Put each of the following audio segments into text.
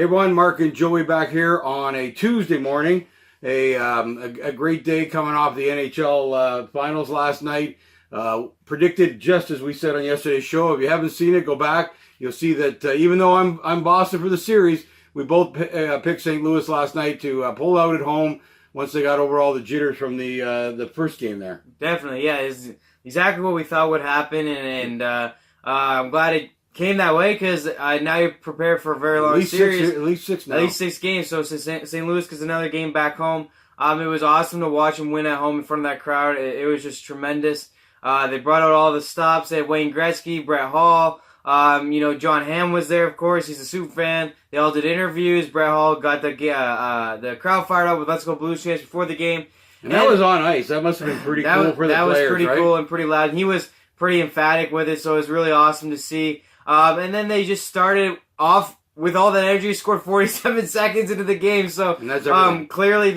Hey everyone, Mark and Joey back here on a Tuesday morning. A great day coming off the NHL finals last night. Predicted just as we said on yesterday's show. If you haven't seen it, go back. You'll see that even though I'm Boston for the series, we both picked St. Louis last night to pull out at home once they got over all the jitters from the first game there. Definitely, yeah, it's exactly what we thought would happen, and I'm glad it came that way because now you're prepared for a very long series. At least six now. At least 6 games. So St. Louis gets another game back home. It was awesome to watch them win at home in front of that crowd. It was just tremendous. They brought out all the stops. They had Wayne Gretzky, Brett Hall. John Hamm was there, of course. He's a super fan. They all did interviews. Brett Hall got the crowd fired up with "Let's Go Blues" chants before the game. And that was on ice. That must have been pretty cool for the players, That was pretty right? cool and pretty loud. And he was pretty emphatic with it, so it was really awesome to see. And then they just started off with all that energy, scored 47 seconds into the game. So clearly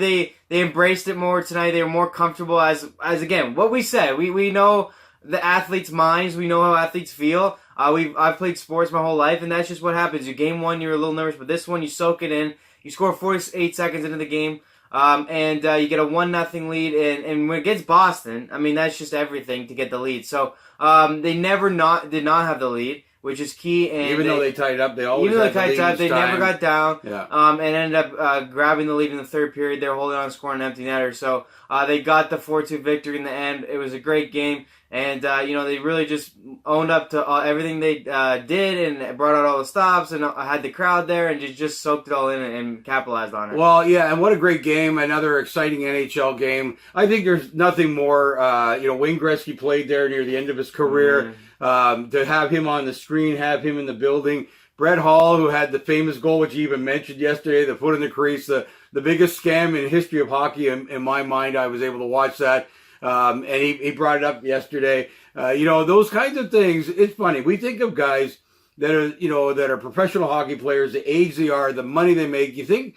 they embraced it more tonight. They were more comfortable as again, what we said. We know the athletes' minds. We know how athletes feel. I've played sports my whole life, and that's just what happens. Your game one, you're a little nervous, but this one, you soak it in. You score 48 seconds into the game. And you get a 1-0 lead, and when it gets Boston, I mean, that's just everything to get the lead. So they did not have the lead, which is key. And even though they tied up, they always they never got down. Yeah. And ended up grabbing the lead in the third period. They were holding on, scoring an empty netter. So they got the 4-2 victory in the end. It was a great game. And, they really just owned up to everything they did and brought out all the stops and had the crowd there and just soaked it all in and capitalized on it. Well, yeah, and what a great game. Another exciting NHL game. I think there's nothing more, Wayne Gretzky played there near the end of his career. To have him on the screen, have him in the building. Brett Hall, who had the famous goal, which he even mentioned yesterday, the foot in the crease, the biggest scam in history of hockey. In my mind, I was able to watch that. And he brought it up yesterday. Those kinds of things. It's funny. We think of guys that are professional hockey players, the age they are, the money they make. You think,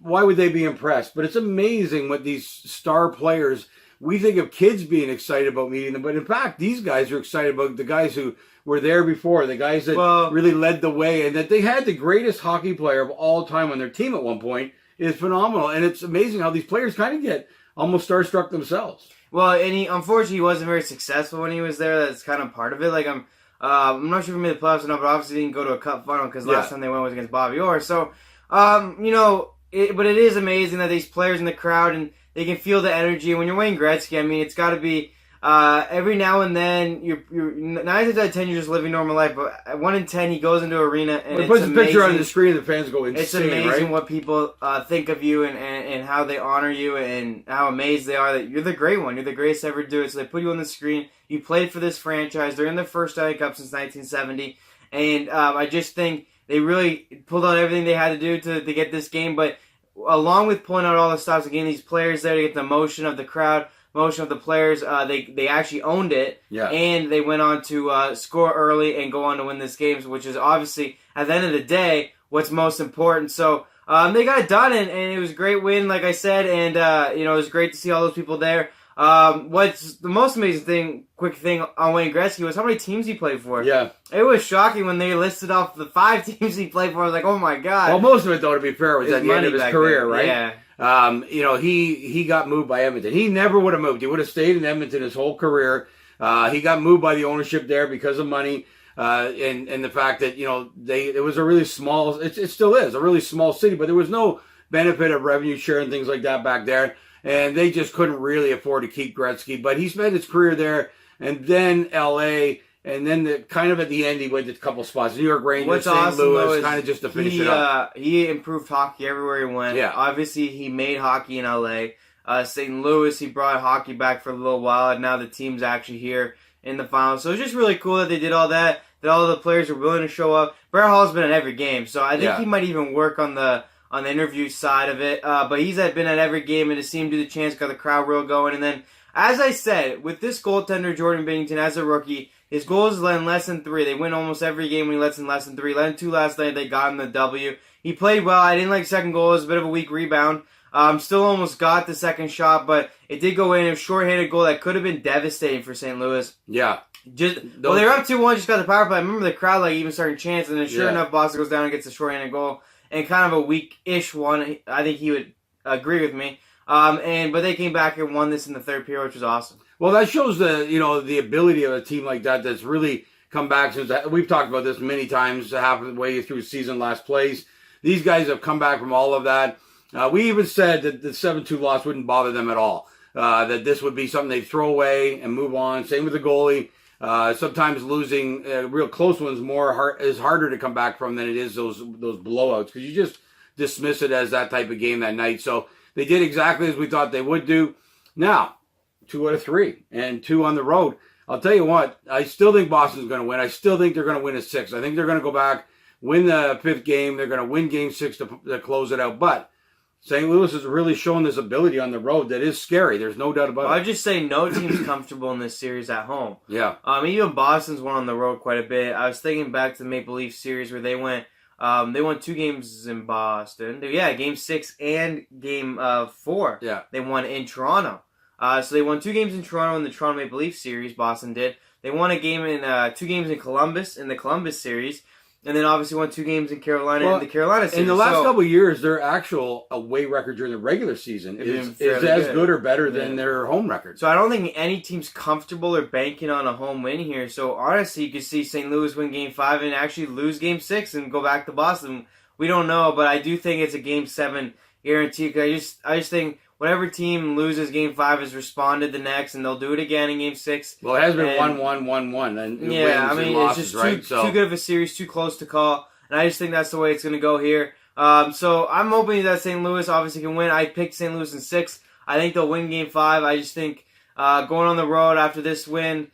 why would they be impressed? But it's amazing what these star players. We think of kids being excited about meeting them, but in fact, these guys are excited about the guys who were there before, the guys that really led the way, and that they had the greatest hockey player of all time on their team at one point is phenomenal. And it's amazing how these players kind of get almost starstruck themselves. Well, and unfortunately, he wasn't very successful when he was there. That's kind of part of it. Like, I'm not sure if he made the playoffs or not, but obviously he didn't go to a cup final because last time they went was against Bobby Orr. So, but it is amazing that these players in the crowd and they can feel the energy. When you're Wayne Gretzky, I mean, it's got to be every now and then. You're 9 times out of 10 you're just living normal life, but 1 in 10 he goes into arena and it puts a picture on the screen. The fans go insane. It's amazing right? what people think of you and how they honor you and how amazed they are that you're the great one. You're the greatest to ever do it. So they put you on the screen. You played for this franchise. They're in their first Stanley Cup since 1970, and I just think they really pulled out everything they had to do to get this game, but along with pulling out all the stops and getting these players there to get the emotion of the crowd, emotion of the players, they actually owned it, and they went on to score early and go on to win this game, which is obviously, at the end of the day, what's most important. So they got it done, and it was a great win, like I said, and it was great to see all those people there. What's the most amazing quick thing on Wayne Gretzky was how many teams he played for. Yeah. It was shocking when they listed off the 5 teams he played for. I was like, oh my God. Well, most of it, though, to be fair, was at the end of his career, right? Yeah. He got moved by Edmonton. He never would have moved. He would have stayed in Edmonton his whole career. He got moved by the ownership there because of money, and the fact that, it was a really small, it still is, a really small city, but there was no benefit of revenue share and things like that back there. And they just couldn't really afford to keep Gretzky. But he spent his career there, and then L.A., and then kind of at the end, he went to a couple spots. New York Rangers, St. Louis, kind of just to finish it up. He improved hockey everywhere he went. Yeah. Obviously, he made hockey in L.A. St. Louis, he brought hockey back for a little while, and now the team's actually here in the finals. So it's just really cool that they did all that all the players are willing to show up. Brett Hall's been at every game, so I think he might even work on the interview side of it. But he's been at every game, and to see him do the chants got the crowd real going. And then, as I said, with this goaltender, Jordan Binnington, as a rookie, his goals is in less than 3. They win almost every game when he lets in less than 3. Let in 2 last night. They got him the W. He played well. I didn't like second goal. It was a bit of a weak rebound. Still almost got the second shot, but it did go in. It was a short-handed goal that could have been devastating for St. Louis. Yeah. They were up 2-1, just got the power play. I remember the crowd even starting chants, and then sure enough, Boston goes down and gets a short-handed goal. and kind of a weak-ish one. I think he would agree with me. But they came back and won this in the third period, which was awesome. Well, that shows the ability of a team like that that's really come back since we've talked about this many times, halfway through season last place. These guys have come back from all of that. We even said that the 7-2 loss wouldn't bother them at all. That this would be something they'd throw away and move on. Same with the goalie. Sometimes losing real close ones is harder to come back from than it is those blowouts, because you just dismiss it as that type of game that night. So they did exactly as we thought they would do. Now, 2 out of 3 and 2 on the road. I'll tell you what, I still think Boston's going to win. I still think they're going to win a 6. I think they're going to go back, win the 5th game. They're going to win game 6 to close it out. But St. Louis has really shown this ability on the road that is scary. There's no doubt about it. I'd just say no team's comfortable in this series at home. Yeah. Even Boston's won on the road quite a bit. I was thinking back to the Maple Leaf series where they won 2 games in Boston. Yeah, game 6 and game 4. Yeah. They won in Toronto. So they won 2 games in Toronto in the Toronto Maple Leaf series. Boston did. They won 2 games in Columbus in the Columbus series. And then obviously won 2 games in Carolina in the Carolina series. In the last couple of years, their actual away record during the regular season is as good or better than their home record. So I don't think any team's comfortable or banking on a home win here. So honestly, you could see St. Louis win Game 5 and actually lose Game 6 and go back to Boston. We don't know, but I do think it's a Game 7 guarantee. Because I just think whatever team loses Game 5 has responded the next, and they'll do it again in Game 6. Well, it has been 1-1, 1-1. And yeah, I mean, losses, it's just too good of a series, too close to call. And I just think that's the way it's going to go here. So I'm hoping that St. Louis obviously can win. I picked St. Louis in 6. I think they'll win Game 5. I just think going on the road after this win,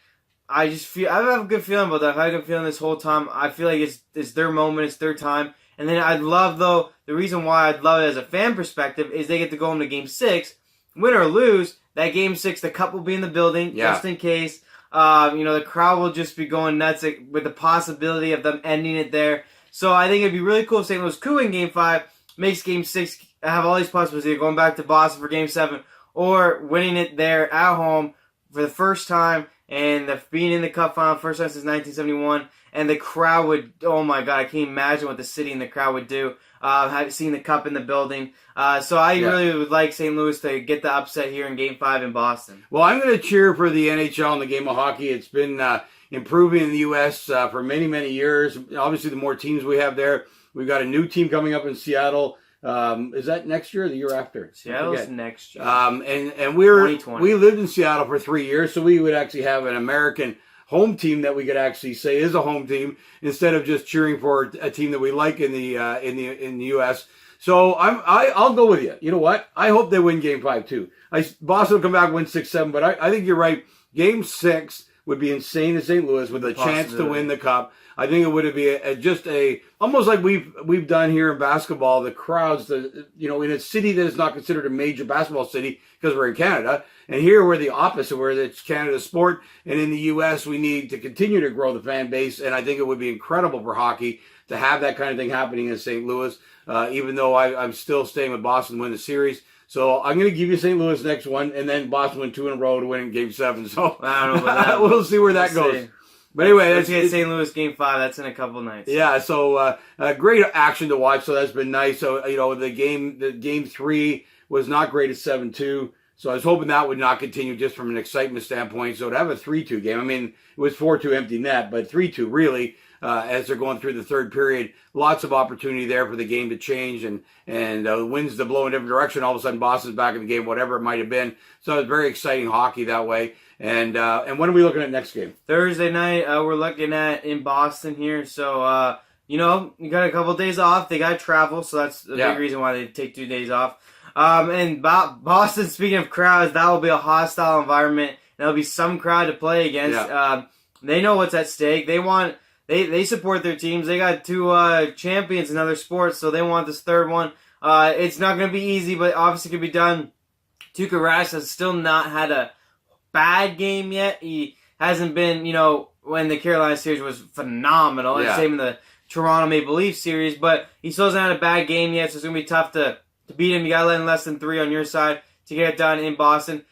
I have a good feeling about that. I have a good feeling this whole time. I feel like it's their moment. It's their time. And then I'd love, though, the reason why I'd love it as a fan perspective is they get to go into Game 6, win or lose. That Game 6, the cup will be in the building, just in case. The crowd will just be going nuts with the possibility of them ending it there. So I think it'd be really cool if St. Louis could win Game 5, makes Game 6 have all these possibilities, either going back to Boston for Game 7, or winning it there at home for the first time, and being in the Cup final, first time since 1971, and the crowd would, oh my God, I can't imagine what the city and the crowd would do, seeing the Cup in the building. So I really would like St. Louis to get the upset here in Game 5 in Boston. Well, I'm going to cheer for the NHL in the game of hockey. It's been improving in the U.S. For many, many years. Obviously, the more teams we have there, we've got a new team coming up in Seattle. Is that next year or the year after? Seattle's next year. And we lived in Seattle for 3 years, so we would actually have an American home team that we could actually say is a home team instead of just cheering for a team that we like in the U.S. So I'll go with you. You know what? I hope they win Game 5 too. Boston will come back and win 6-7, but I think you're right. Game 6 would be insane in St. Louis with a chance to win the Cup. I think it would be almost like we've done here in basketball. The crowds, in a city that is not considered a major basketball city because we're in Canada, and here we're the opposite, where it's Canada's sport, and in the U.S. we need to continue to grow the fan base, and I think it would be incredible for hockey to have that kind of thing happening in St. Louis. Even though I'm still staying with Boston to win the series. So I'm going to give you St. Louis next one, and then Boston win 2 in a row to win in Game 7. So I don't know about that. We'll see where that goes. But anyway, let's get St. Louis Game 5. That's in a couple nights. Yeah, so great action to watch. So that's been nice. So the game 3 was not great at 7-2. So I was hoping that would not continue just from an excitement standpoint. So to have a 3-2 game, I mean, it was 4-2 empty net, but 3-2 really. As they're going through the third period, lots of opportunity there for the game to change and winds to blow in a different direction. All of a sudden, Boston's back in the game, whatever it might have been. So it's very exciting hockey that way. And when are we looking at next game? Thursday night, we're looking at in Boston here. So, you got a couple of days off. They got to travel, so that's a big reason why they take 2 days off. And Boston, speaking of crowds, that will be a hostile environment. There'll be some crowd to play against. Yeah. They know what's at stake. They support their teams. They got 2 champions in other sports, so they want this third one. It's not going to be easy, but obviously can be done. Tuukka Rask has still not had a bad game yet. He hasn't been, when the Carolina series was phenomenal. Yeah. Same in the Toronto Maple Leaf series, but he still hasn't had a bad game yet, so it's going to be tough to beat him. You got to let in less than 3 on your side to get it done in Boston.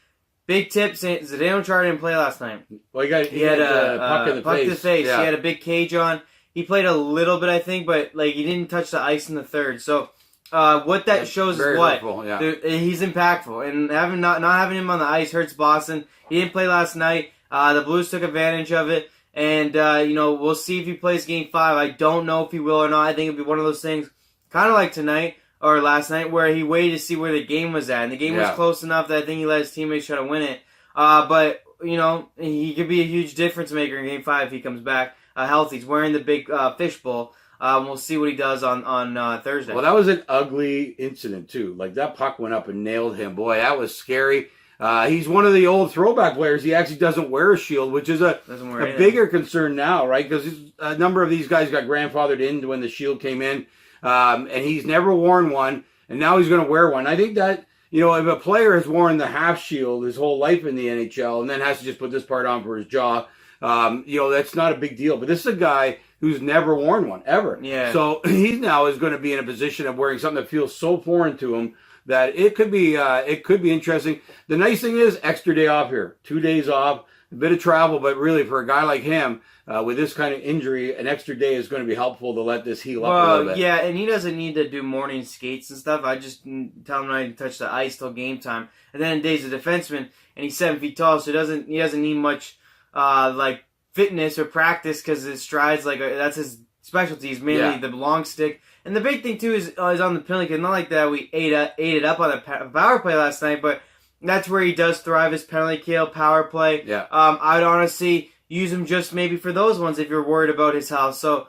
Big tip, Zdeno Chara didn't play last night. Well, he had a puck in the face. Yeah. He had a big cage on. He played a little bit, I think, but like he didn't touch the ice in the third. So what that shows is what he's impactful, and not having him on the ice hurts Boston. He didn't play last night. The Blues took advantage of it, and we'll see if he plays Game 5. I don't know if he will or not. I think it'll be one of those things, kind of like tonight or last night, where he waited to see where the game was at, and the game was close enough that I think he let his teammates try to win it. But he could be a huge difference maker in Game 5 if he comes back healthy. He's wearing the big fishbowl. We'll see what he does on Thursday. Well, that was an ugly incident, too. Like, that puck went up and nailed him. Boy, that was scary. He's one of the old throwback players. He actually doesn't wear a shield, which is a bigger concern now, right? Because a number of these guys got grandfathered in when the shield came in, and he's never worn one, and now he's going to wear one. I think that, if a player has worn the half shield his whole life in the NHL and then has to just put this part on for his jaw, that's not a big deal. But this is a guy who's never worn one, ever. Yeah. So he now is going to be in a position of wearing something that feels so foreign to him that it could be interesting. The nice thing is extra day off here, 2 days off, a bit of travel, but really for a guy like him with this kind of injury, an extra day is going to be helpful to let this heal up a little bit. Yeah, and he doesn't need to do morning skates and stuff. I just tell him not to touch the ice till game time. And then Dave's a defenseman, and he's 7 feet tall, so he doesn't need much like fitness or practice because his strides that's his specialty. Is mainly the long stick. And the big thing, too, is on the penalty kill. Not like that we ate it up on the power play last night, but that's where he does thrive, his penalty kill, power play. Yeah. I'd honestly use him just maybe for those ones if you're worried about his health. So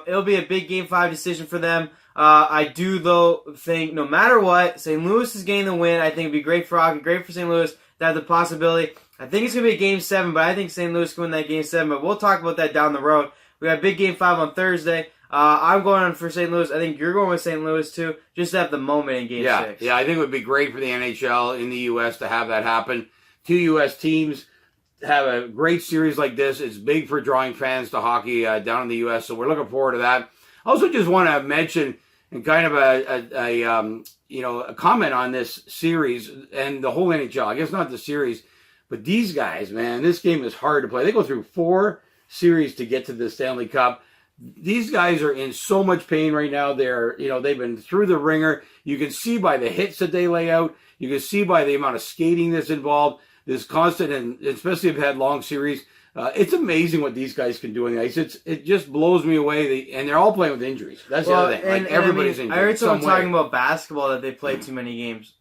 it'll be a big Game 5 decision for them. I do, though, think no matter what, St. Louis is getting the win. I think it'd be great for hockey, great for St. Louis to have the possibility. I think it's going to be a Game 7, but I think St. Louis can win that Game 7. But we'll talk about that down the road. We got a big Game 5 on Thursday. I'm going on for St. Louis. I think you're going with St. Louis, too, just to have the moment in Game 6. Yeah, I think it would be great for the NHL in the U.S. to have that happen. 2 U.S. teams have a great series like this. It's big for drawing fans to hockey down in the U.S., so we're looking forward to that. I also just want to mention and kind of a comment on this series and the whole NHL. I guess not the series, but these guys, man, this game is hard to play. They go through 4 series to get to the Stanley Cup. These guys are in so much pain right now. They've been through the ringer. You can see by the hits that they lay out. You can see by the amount of skating that's involved. This constant, and especially if you've had long series, it's amazing what these guys can do on the ice. It just blows me away. And they're all playing with injuries. That's the other thing. Everybody's injured. I heard someone talking about basketball that they played too many games.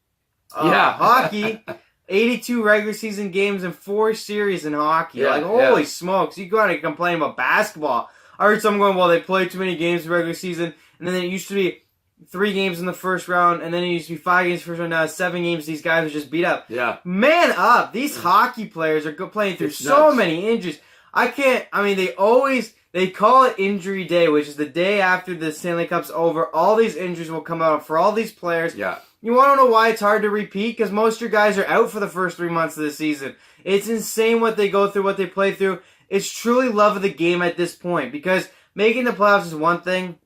Hockey, 82 regular season games and 4 series in hockey. Holy smokes! You got to complain about basketball. I heard someone going, well, they played too many games in the regular season, and then it used to be 3 games in the first round, and then it used to be 5 games in the first round. Now it's 7 games. These guys are just beat up. Yeah. Man up. These hockey players are playing through so many injuries. They call it injury day, which is the day after the Stanley Cup's over. All these injuries will come out for all these players. Yeah. You want to know why it's hard to repeat? Because most of your guys are out for the first 3 months of the season. It's insane what they go through, what they play through. It's truly love of the game at this point, because making the playoffs is one thing.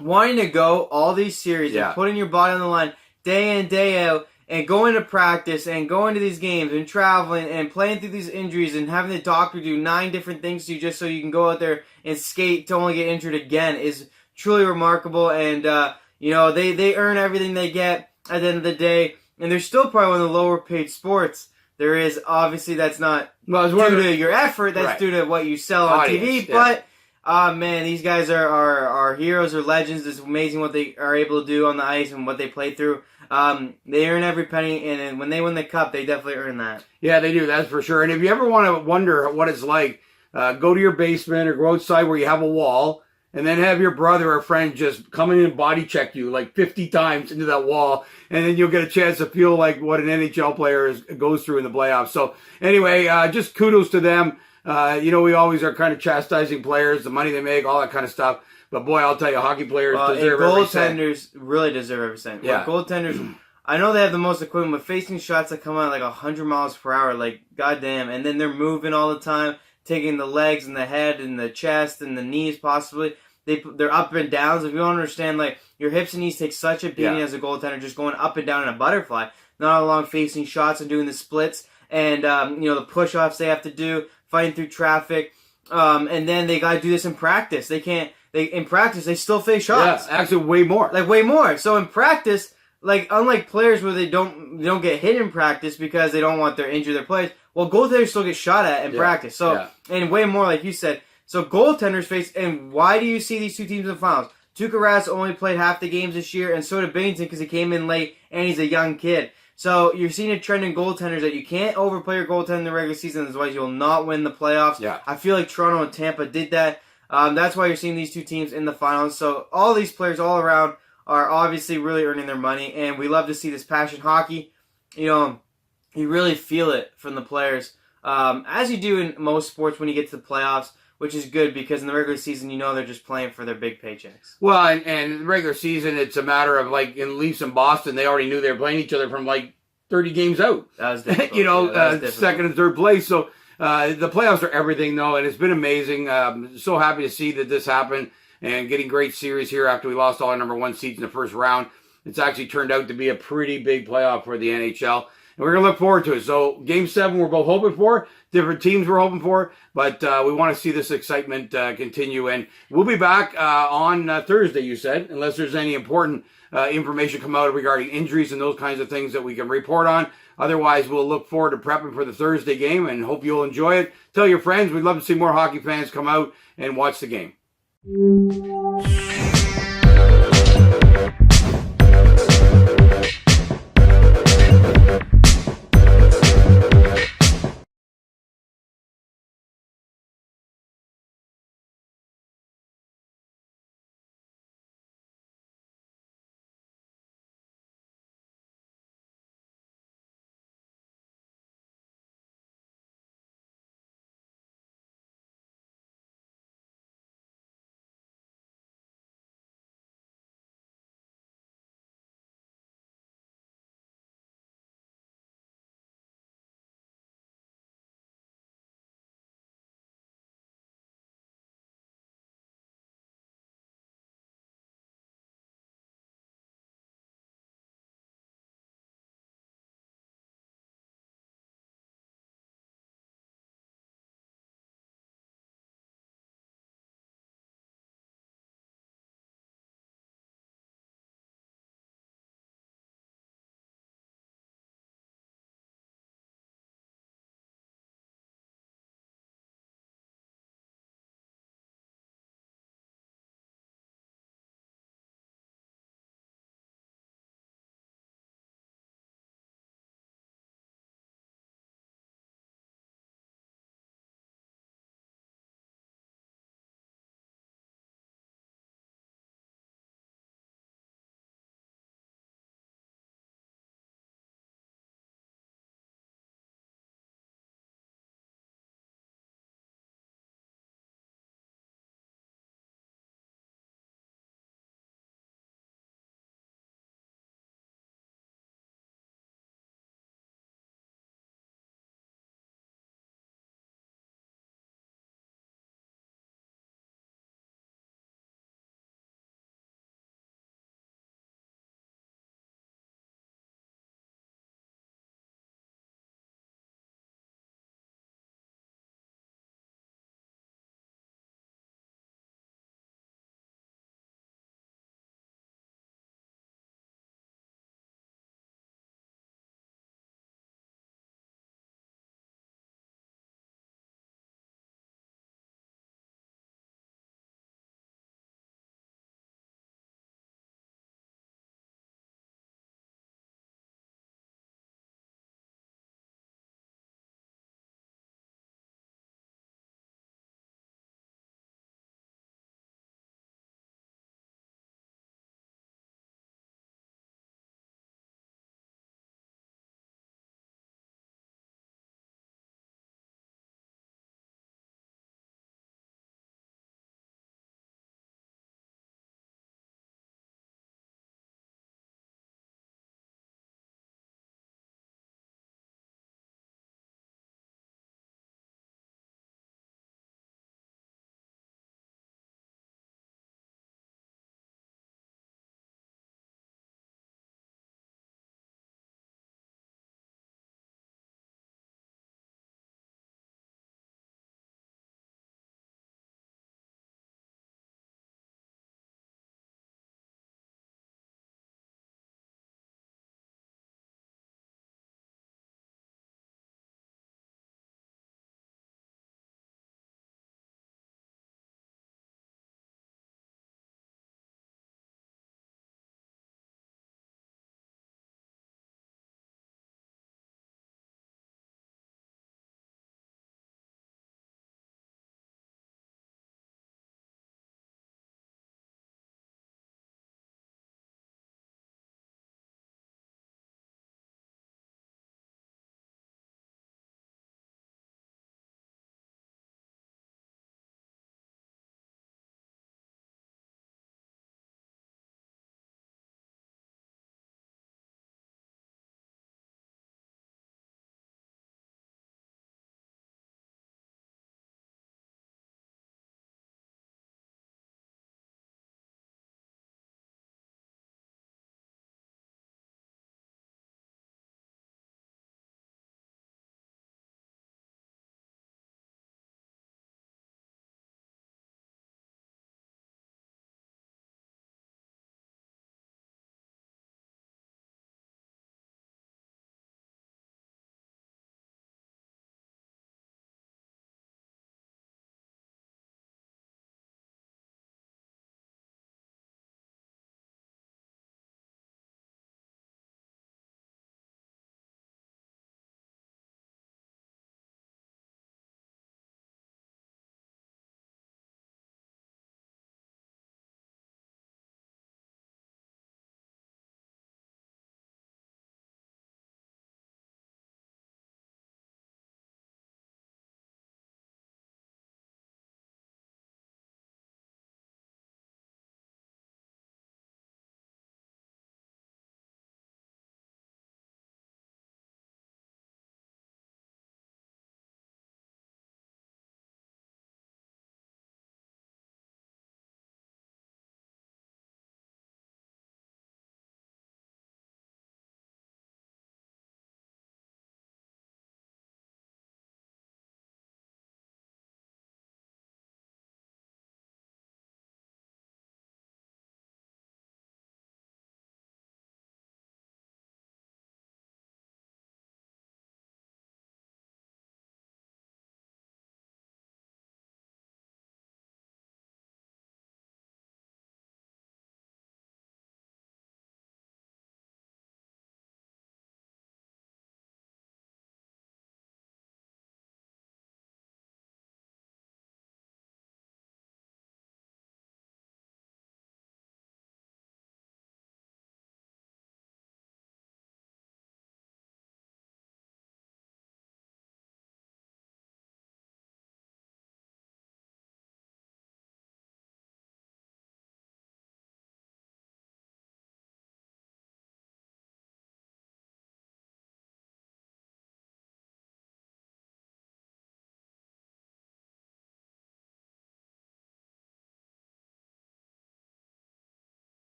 Wanting to go all these series and putting your body on the line day in, day out, and going to practice and going to these games and traveling and playing through these injuries and having the doctor do 9 different things to you just so you can go out there and skate to only get injured again is truly remarkable. And, they earn everything they get at the end of the day. And they're still probably one of the lower paid sports. There is, obviously, that's not due to your effort. That's due to what you sell on TV. But, man, these guys are heroes or legends. It's amazing what they are able to do on the ice and what they play through. They earn every penny, and when they win the cup, they definitely earn that. Yeah, they do. That's for sure. And if you ever want to wonder what it's like, go to your basement or go outside where you have a wall, and then have your brother or friend just come in and body check you like 50 times into that wall, and then you'll get a chance to feel like what an NHL player goes through in the playoffs. So anyway, just kudos to them. We always are kind of chastising players, the money they make, all that kind of stuff. But boy, I'll tell you, hockey players deserve every cent. Goaltenders really deserve every cent. Yeah. Goaltenders, I know they have the most equipment, but facing shots that come out like 100 miles per hour, like goddamn, and then they're moving all the time, taking the legs and the head and the chest and the knees possibly. They're up and downs. If you don't understand, like, your hips and knees take such a beating as a goaltender, just going up and down in a butterfly. Not along facing shots and doing the splits and, the push-offs they have to do, fighting through traffic. And then they got to do this in practice. In practice they still face shots. Yeah, actually way more. Like way more. So in practice, like unlike players where they don't get hit in practice because they don't want their injure their players. Well, goaltenders still get shot at in practice. So and way more, like you said. So goaltenders face. And why do you see these two teams in the finals? Tuukka Rask only played half the games this year, and so did Binnington because he came in late and he's a young kid. So you're seeing a trend in goaltenders that you can't overplay your goaltender in the regular season, otherwise you'll not win the playoffs. Yeah. I feel like Toronto and Tampa did that. That's why you're seeing these two teams in the finals. So all these players all around are obviously really earning their money, and we love to see this passion hockey. You really feel it from the players, as you do in most sports when you get to the playoffs, which is good because in the regular season, they're just playing for their big paychecks. Well, and in the regular season, it's a matter of like in Leafs and Boston, they already knew they were playing each other from like 30 games out. That was difficult. Second and third place. So the playoffs are everything, though, and it's been amazing. So happy to see that this happened and getting great series here after we lost all our number one seeds in the first round. It's actually turned out to be a pretty big playoff for the NHL. And we're going to look forward to it. So Game 7 we're both hoping for. Different teams we're hoping for. But we want to see this excitement continue. And we'll be back on Thursday, you said, unless there's any important information come out regarding injuries and those kinds of things that we can report on. Otherwise, we'll look forward to prepping for the Thursday game and hope you'll enjoy it. Tell your friends. We'd love to see more hockey fans come out and watch the game.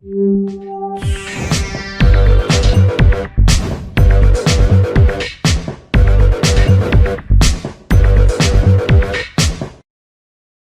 you.